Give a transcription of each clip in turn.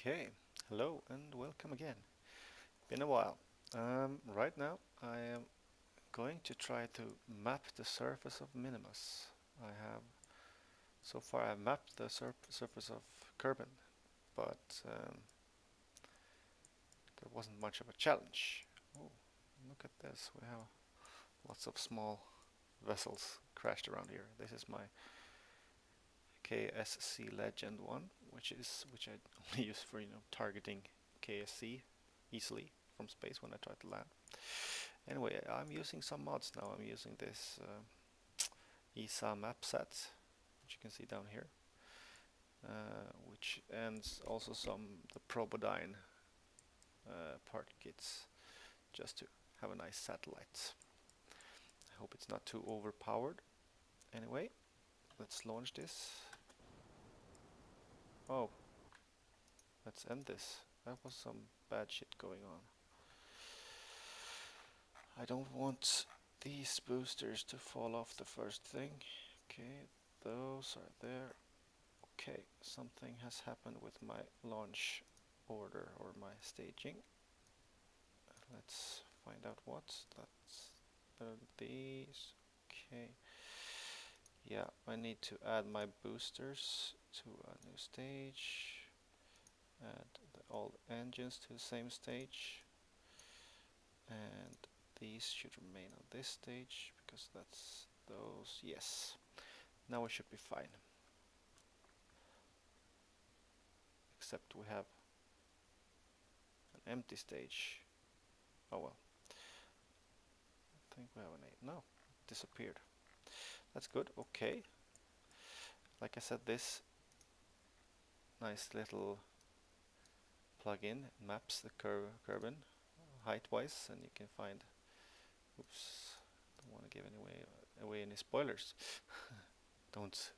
Okay, hello and welcome again. Been a while. Right now I am going to try to map the surface of Minimus. So far I've mapped the surface of Kerbal, but there wasn't much of a challenge. Oh, look at this. We have lots of small vessels crashed around here. This is my KSC Legend one, which I only use for targeting KSC easily from space when I try to land. Anyway, I'm using some mods now. I'm using this ESA map set, which you can see down here, and also the Probodyne part kits, just to have a nice satellite. I hope it's not too overpowered. Anyway, let's launch this. Oh, let's end this. That was some bad shit going on. I don't want these boosters to fall off the first thing. Okay, those are there. Okay, something has happened with my launch order or my staging. Let's find out what. That's these. Okay. Yeah, I need to add my boosters to a new stage. Add all engines to the same stage. And these should remain on this stage because that's those. Yes. Now we should be fine. Except we have an empty stage. Oh well. I think we have an 8. No, it disappeared. That's good. Okay. Like I said, this nice little plugin maps the Kerbal height-wise, and you can find. Oops, don't want to give away any spoilers. Don't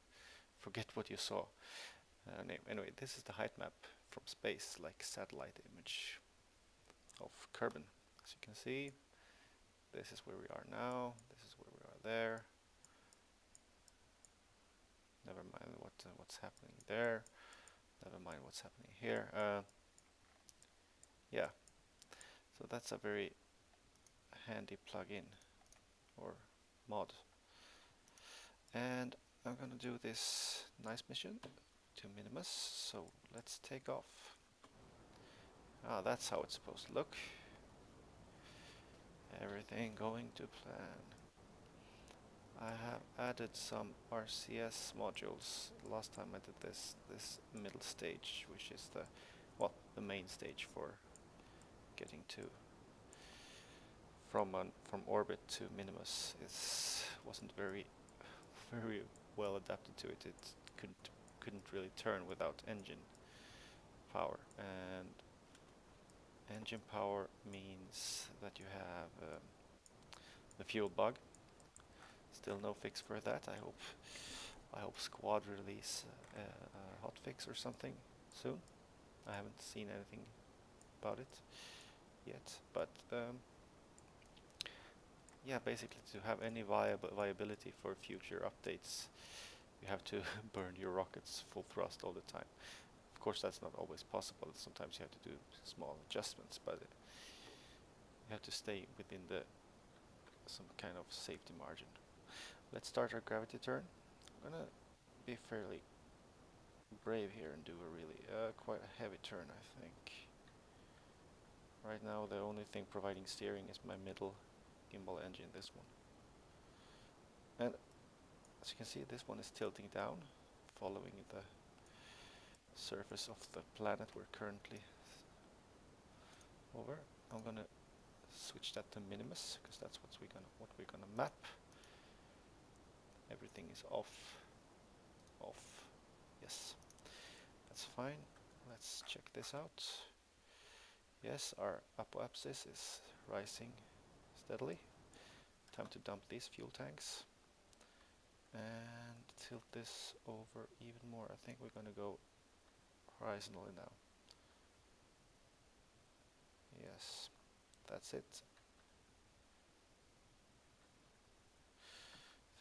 forget what you saw. Anyway, this is the height map from space, like satellite image of Kerbal. As you can see, this is where we are now. This is where we are there. Never mind what's happening there. Never mind what's happening here. Yeah, so that's a very handy plugin or mod. And I'm gonna do this nice mission to Minimus, so let's take off. Ah, that's how it's supposed to look. Everything going to plan. I have added some RCS modules. Last time I did this middle stage, which is the main stage for getting to from orbit to Minimus. Wasn't very well adapted to it. It couldn't really turn without engine power, and engine power means that you have the fuel bug. Still no fix for that. I hope Squad release a hotfix or something soon. I haven't seen anything about it yet, but yeah, basically to have any viability for future updates, you have to burn your rockets full thrust all the time. Of course, that's not always possible. Sometimes you have to do small adjustments, but you have to stay within some kind of safety margin. Let's start our gravity turn. I'm gonna be fairly brave here and do a really quite a heavy turn, I think. Right now the only thing providing steering is my middle gimbal engine, this one. And as you can see, this one is tilting down, following the surface of the planet we're currently over. I'm gonna switch that to Minimus because that's what we're gonna map. Everything is off. Yes, that's fine. Let's check this out. Yes, our apoapsis is rising steadily. Time to dump these fuel tanks and tilt this over even more. I think we're gonna go horizontally now. Yes, that's it.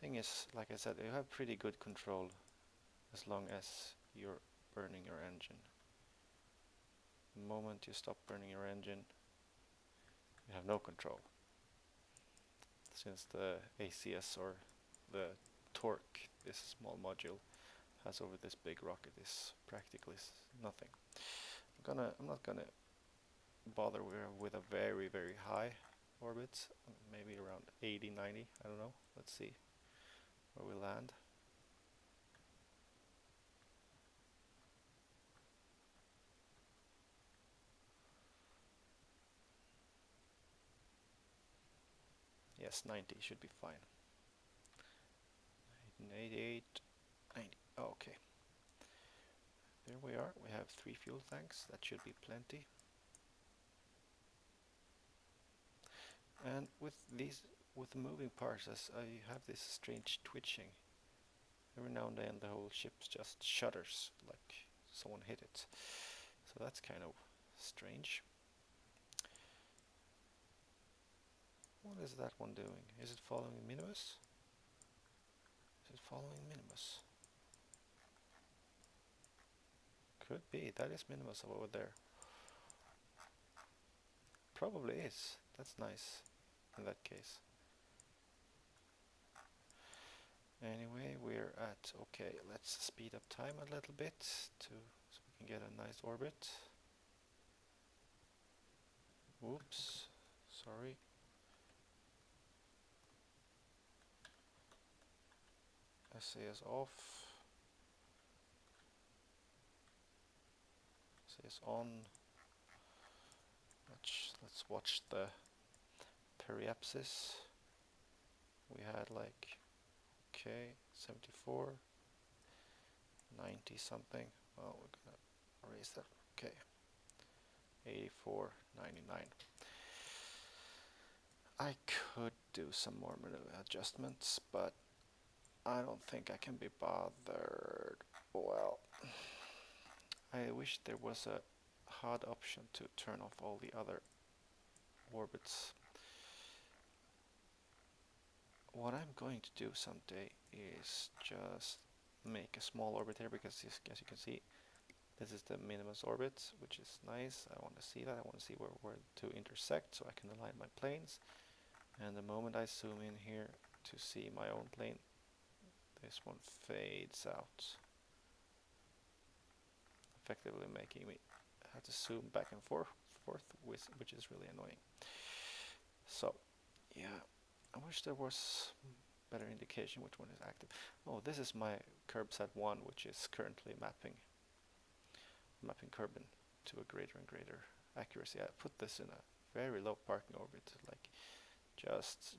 Thing is, like I said, you have pretty good control as long as you're burning your engine. The moment you stop burning your engine, you have no control, since the ACS, or the torque this small module has over this big rocket, is practically nothing. I'm not gonna bother with a very high orbit, maybe around 80, 90, I don't know. Let's see where we land. Yes, 90 should be fine. 88, 90. Okay. There we are. We have 3 fuel tanks. That should be plenty. And with the moving parts, as I have this strange twitching. Every now and then the whole ship just shudders, like someone hit it. So that's kind of strange. What is that one doing? Is it following Minimus? Is it following Minimus? Could be. That is Minimus over there. Probably is. That's nice in that case. Anyway, we're at, okay, let's speed up time a little bit so we can get a nice orbit. Oops, sorry. SAS off. SAS on. Let's watch the periapsis. We had like, okay, 74, 90 something. Oh, we're gonna erase that. Okay, 84, 99. I could do some more adjustments, but I don't think I can be bothered. Well, I wish there was a HUD option to turn off all the other orbits. What I'm going to do someday is just make a small orbit here, because as you can see, this is the Minimus orbit, which is nice. I want to see that. I want to see where to intersect so I can align my planes. And the moment I zoom in here to see my own plane, this one fades out, effectively making me have to zoom back and forth, which is really annoying. So, yeah, I wish there was better indication which one is active. Oh, this is my Kerbal 1, which is currently mapping Kerbin to a greater and greater accuracy. I put this in a very low parking orbit, like just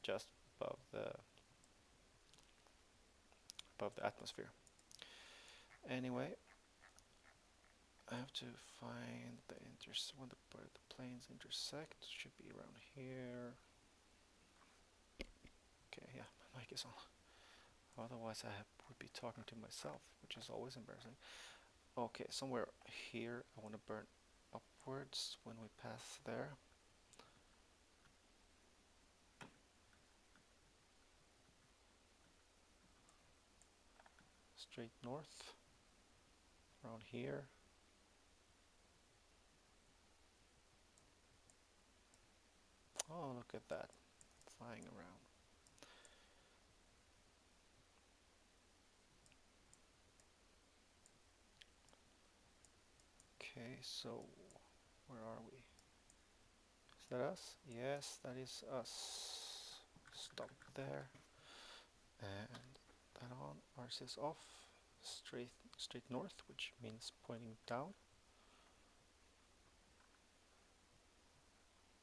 above the atmosphere. Anyway, I have to find when the planes intersect. Should be around here. Okay, yeah, my mic is on. Otherwise I would be talking to myself, which is always embarrassing. Okay, somewhere here I want to burn upwards when we pass there. Straight north, around here. Oh, look at that, flying around. Okay, so where are we? Is that us? Yes, that is us. Stop there. And that on, RCS off, straight north, which means pointing down.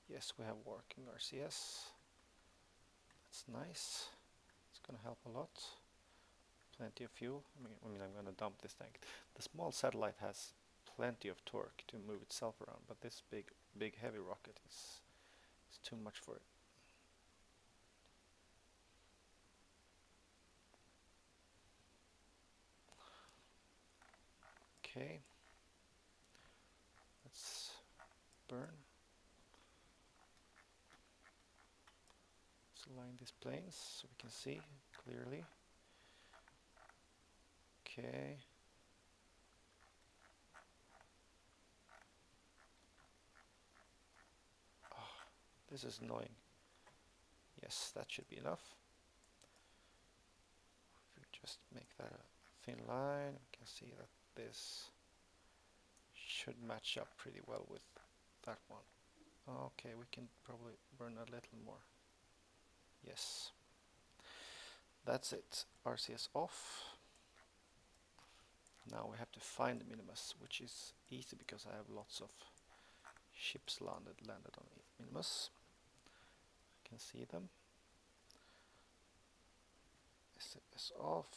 Yes, we have working RCS. That's nice. It's gonna help a lot. Plenty of fuel. I mean, I'm gonna dump this tank. The small satellite has plenty of torque to move itself around, but this big heavy rocket is too much for it. Okay, let's burn. Let's align these planes so we can see clearly. Okay. This is annoying. Yes, that should be enough. If we just make that a thin line, we can see that this should match up pretty well with that one. Okay, we can probably burn a little more. Yes. That's it. RCS off. Now we have to find the Minimus, which is easy because I have lots of ships landed on Minimus. I can see them. SS off.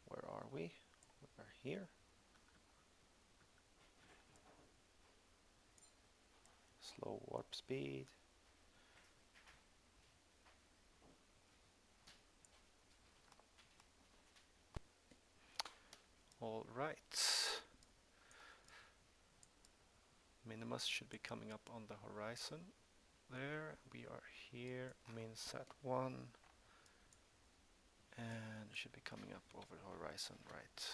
Where are we? We are here. Slow warp speed. All right. Minimus should be coming up on the horizon. There, we are here, Minsat 1, and it should be coming up over the horizon, right?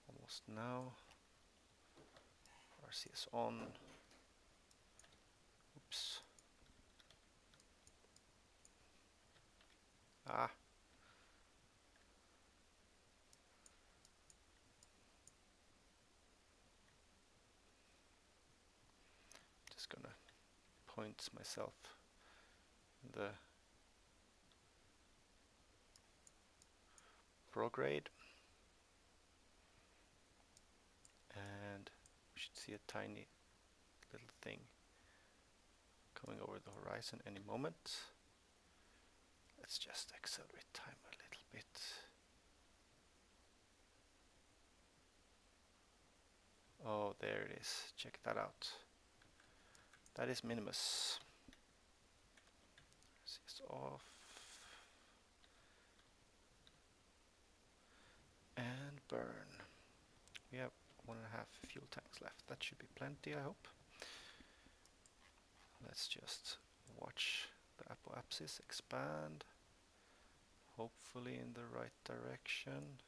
Almost now. RCS on. Oops. Ah. Just gonna point myself in the prograde, and we should see a tiny little thing coming over the horizon any moment. Let's just accelerate time a little bit. Oh, there it is. Check that out. That is Minimus. RCS off. And burn. We have 1.5 fuel tanks left. That should be plenty, I hope. Let's just watch the apoapsis expand. Hopefully in the right direction.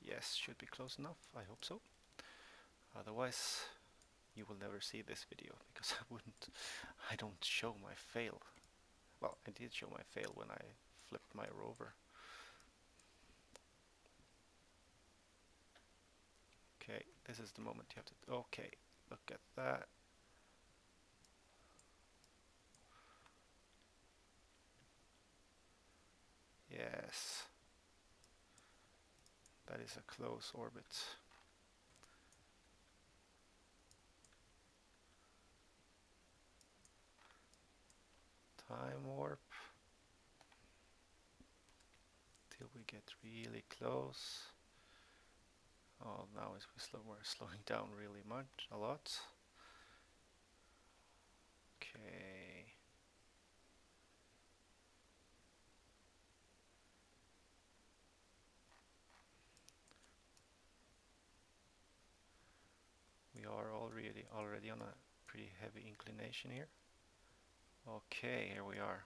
Yes, should be close enough. I hope so. Otherwise, you will never see this video because I don't show my fail. Well, I did show my fail when I flipped my rover. Okay, this is the moment you have to... Okay, look at that. Yes. That is a close orbit. Time warp. Till we get really close. Oh, now we're slowing down really much, a lot. Okay. We are already on a pretty heavy inclination here. Okay, here we are.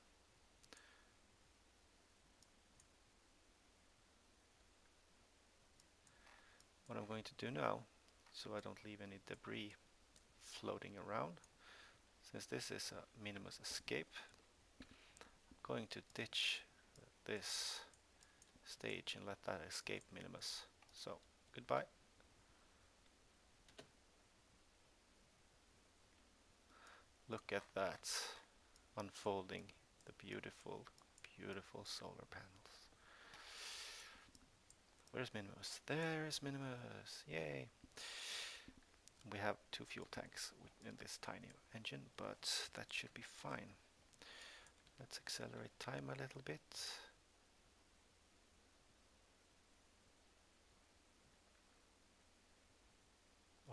What I'm going to do now, so I don't leave any debris floating around, since this is a Minimus escape, I'm going to ditch this stage and let that escape Minimus. So, goodbye. Look at that, unfolding the beautiful, beautiful solar panels. Where's Minmus? There's Minimus! Yay! We have 2 fuel tanks in this tiny engine, but that should be fine. Let's accelerate time a little bit.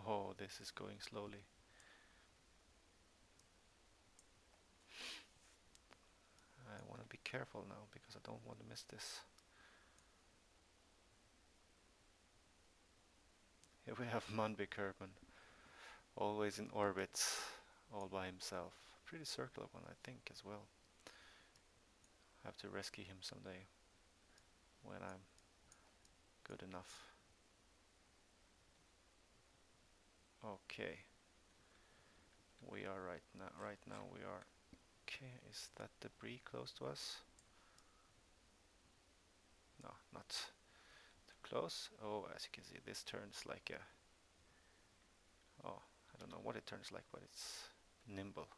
Oh, this is going slowly. I want to be careful now because I don't want to miss this. Here we have Manley Kerbal, always in orbit, all by himself. Pretty circular one, I think, as well. Have to rescue him someday when I'm good enough. Okay. We are right now we are okay. Is that debris close to us? No, not too close. Oh, as you can see, this turns like a, oh, I don't know what it turns like, but it's nimble.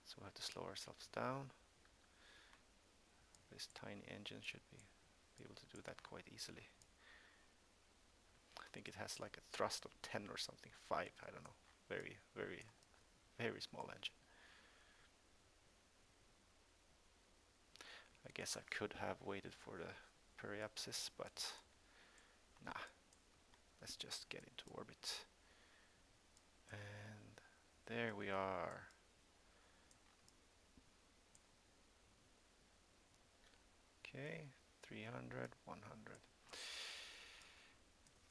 So we have to slow ourselves down. This tiny engine should be able to do that quite easily. I think it has like a thrust of 10 or something, 5, I don't know. Very, very, very small engine. I guess I could have waited for the periapsis, but nah, let's just get into orbit. And there we are. Okay, 300, 100.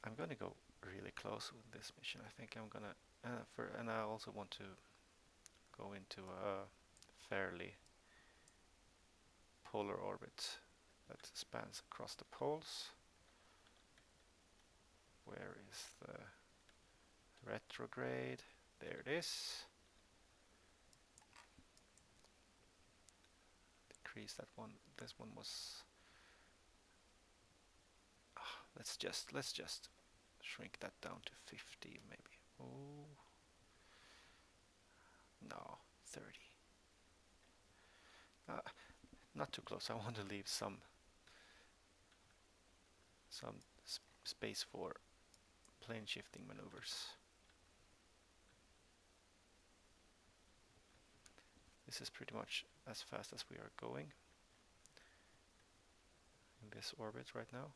I'm gonna go really close with this mission. I think I'm gonna, and I also want to go into a fairly polar orbit that spans across the poles. Where is the retrograde? There it is. Decrease that one. This one was. Let's just shrink that down to 50 maybe. Oh no, 30. Not too close. I want to leave some space for plane shifting maneuvers. This is pretty much as fast as we are going in this orbit right now.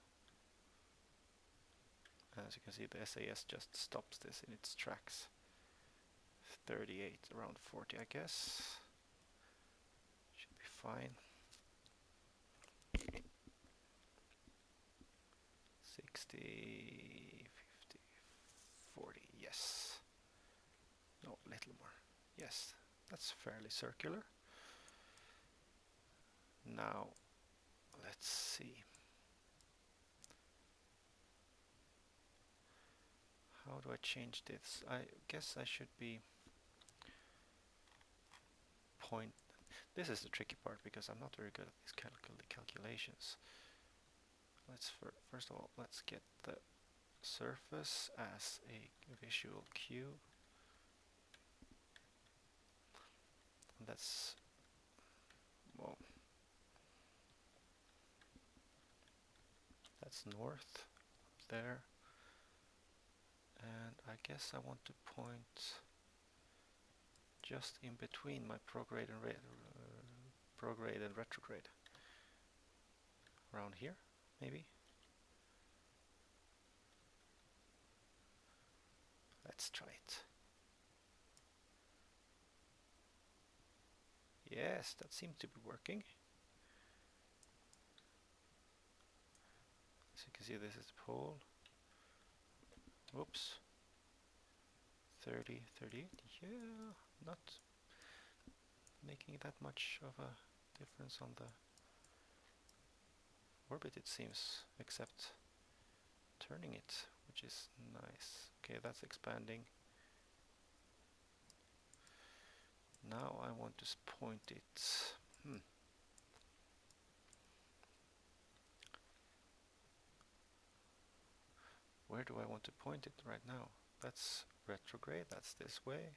As you can see, the SAS just stops this in its tracks. 38, around 40 I guess. Should be fine. 60, 50, 40, yes. No, a little more. Yes, that's fairly circular. Now, let's see. How do I change this? I guess I should be point. This is the tricky part because I'm not very good at these calculations. Let's first of all, let's get the surface as a visual cue. And that's, well, that's north there. And I guess I want to point just in between my prograde and retrograde. Around here, maybe. Let's try it. Yes, that seems to be working. As you can see, this is the pole. Whoops. 30, 38. Yeah, not making that much of a difference on the orbit, it seems, except turning it, which is nice. Okay, that's expanding. Now I want to point it. Where do I want to point it right now? That's retrograde, that's this way.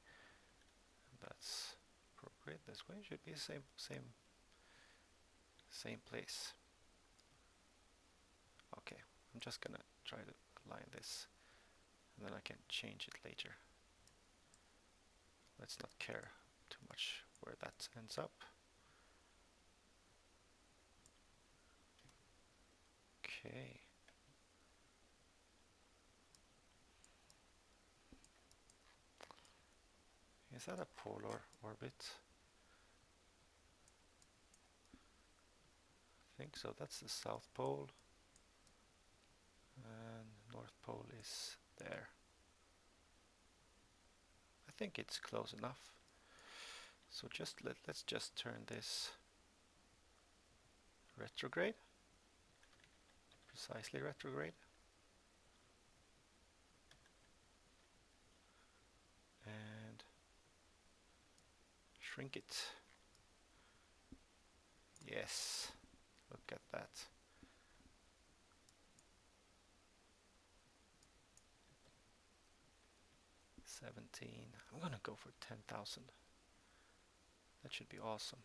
That's prograde this way. Should be the same place. Okay, I'm just gonna try to line this, and then I can change it later. Let's not care too much where that ends up. Okay. Is that a polar orbit? I think so. That's the South Pole. And North Pole is there. I think it's close enough. So let's just turn this retrograde. Precisely retrograde. shrink it. Yes, look at that. I'm gonna go for 10,000. That should be awesome.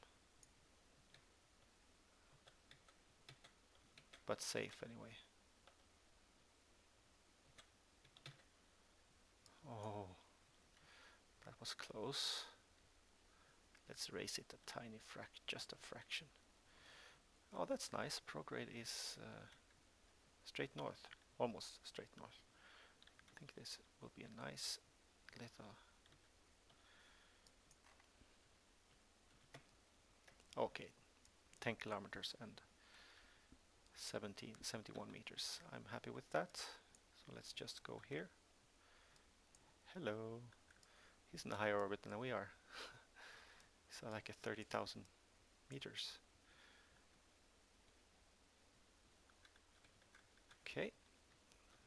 But safe anyway. Oh, that was close. Let's raise it a tiny just a fraction. Oh, that's nice. Prograde is straight north, almost straight north. I think this will be a nice little... Okay, 10 kilometers and 71 meters. I'm happy with that. So let's just go here. Hello. He's in a higher orbit than we are. So like a 30,000 meters. Okay,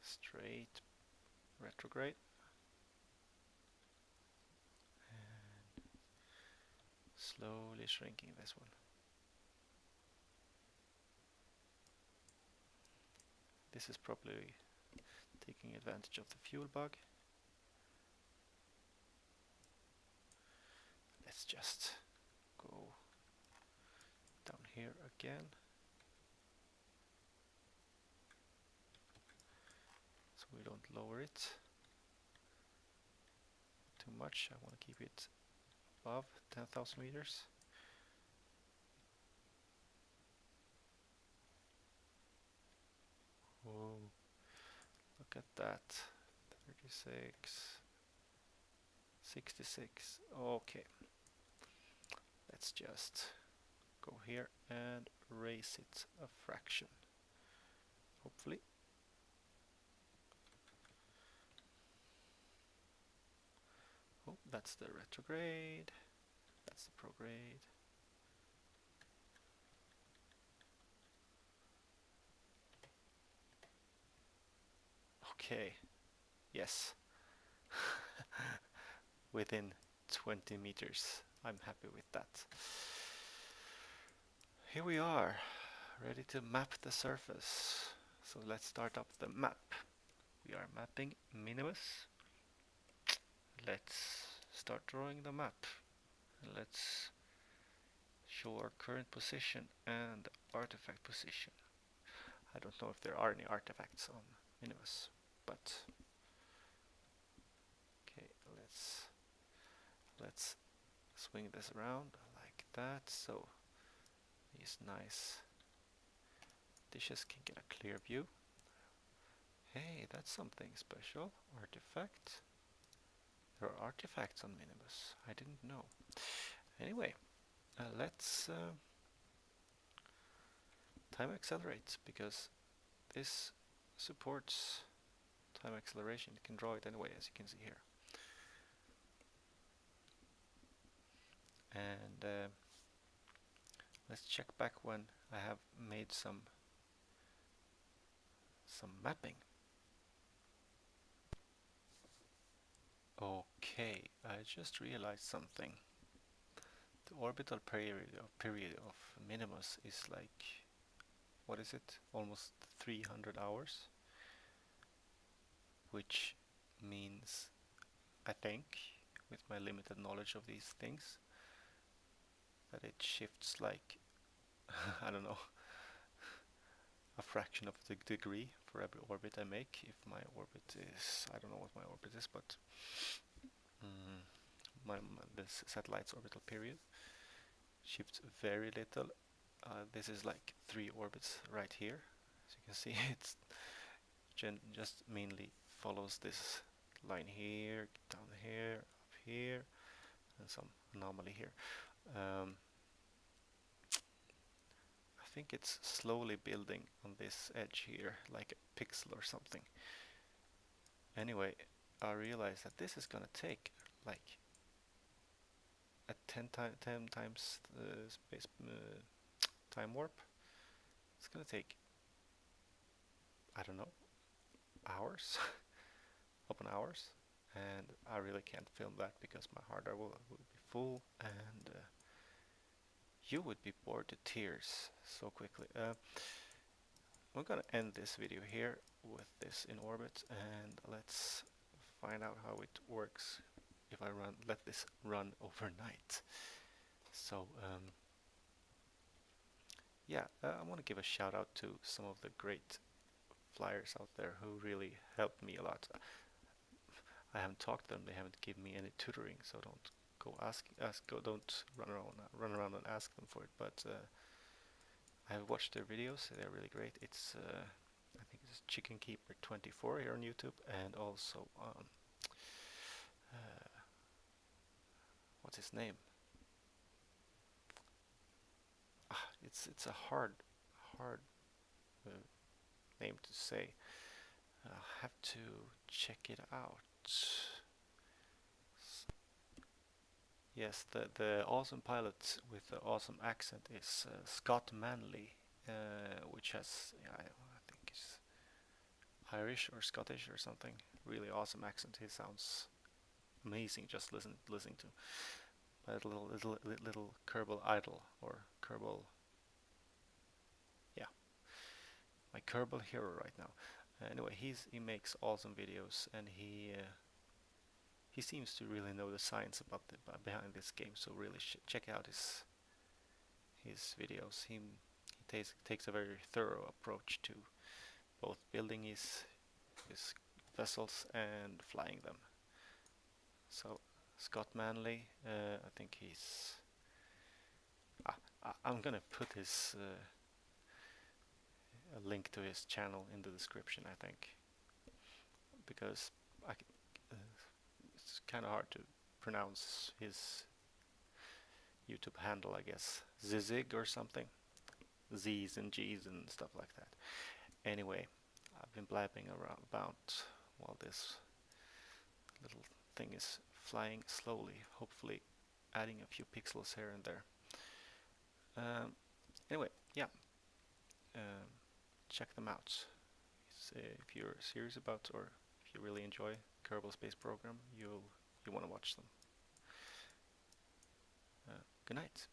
straight retrograde. And slowly shrinking this one. This is probably taking advantage of the fuel bug. Let's just go down here again. So we don't lower it too much. I want to keep it above 10,000 meters. Whoa, look at that. 36, 66. Okay, let's just go here and raise it a fraction. Hopefully. Oh, that's the retrograde. That's the prograde. Okay, yes. Within 20 meters. I'm happy with that. Here we are, ready to map the surface. So let's start up the map. We are mapping Minimus. Let's start drawing the map. Let's show our current position and artifact position. I don't know if there are any artifacts on Minimus, but okay, let's swing this around like that, so these nice dishes can get a clear view. Hey, that's something special. Artifact. There are artifacts on Minimus. I didn't know. Anyway, let's time accelerate, because this supports time acceleration. You can draw it anyway, as you can see here. And let's check back when I have made some mapping. Okay, I just realized something. The orbital period of Minimus is like, what is it? Almost 300 hours, which means, I think, with my limited knowledge of these things, that it shifts like I don't know, a fraction of the degree for every orbit I make. If my orbit is, I don't know what my orbit is, but this satellite's orbital period shifts very little. This is like 3 orbits right here. As you can see, it's just mainly follows this line here, down here, up here, and some anomaly here. I think it's slowly building on this edge here, like a pixel or something. Anyway, I realized that this is gonna take like a 10 times space time warp. It's gonna take, I don't know, hours, open hours, and I really can't film that because my hard drive will be full, and you would be bored to tears so quickly. We're gonna end this video here with this in orbit, and let's find out how it works if I let this run overnight. So yeah, I want to give a shout out to some of the great flyers out there who really helped me a lot. I haven't talked to them; they haven't given me any tutoring, so don't don't run around and ask them for it. But I have watched their videos; they're really great. It's I think it's Chicken Keeper 24 here on YouTube, and also what's his name? It's a hard uh, name to say. I'll have to check it out. Yes, the awesome pilot with the awesome accent is Scott Manley, which has I think it's Irish or Scottish or something. Really awesome accent. He sounds amazing just listening to. My little Kerbal idol, or Kerbal, yeah, my Kerbal hero right now. Anyway, he makes awesome videos, and he seems to really know the science about behind this game. So really check out his videos. He takes a very thorough approach to both building his vessels and flying them. So Scott Manley, I think I'm gonna put his a link to his channel in the description, I think, because it's kind of hard to pronounce his YouTube handle, I guess. Zizig or something. Z's and G's and stuff like that. Anyway, I've been blabbing around about while this little thing is flying slowly, hopefully adding a few pixels here and there. Anyway, yeah, um, check them out. If you're serious about, or if you really enjoy Kerbal Space Program, you want to watch them. Good night.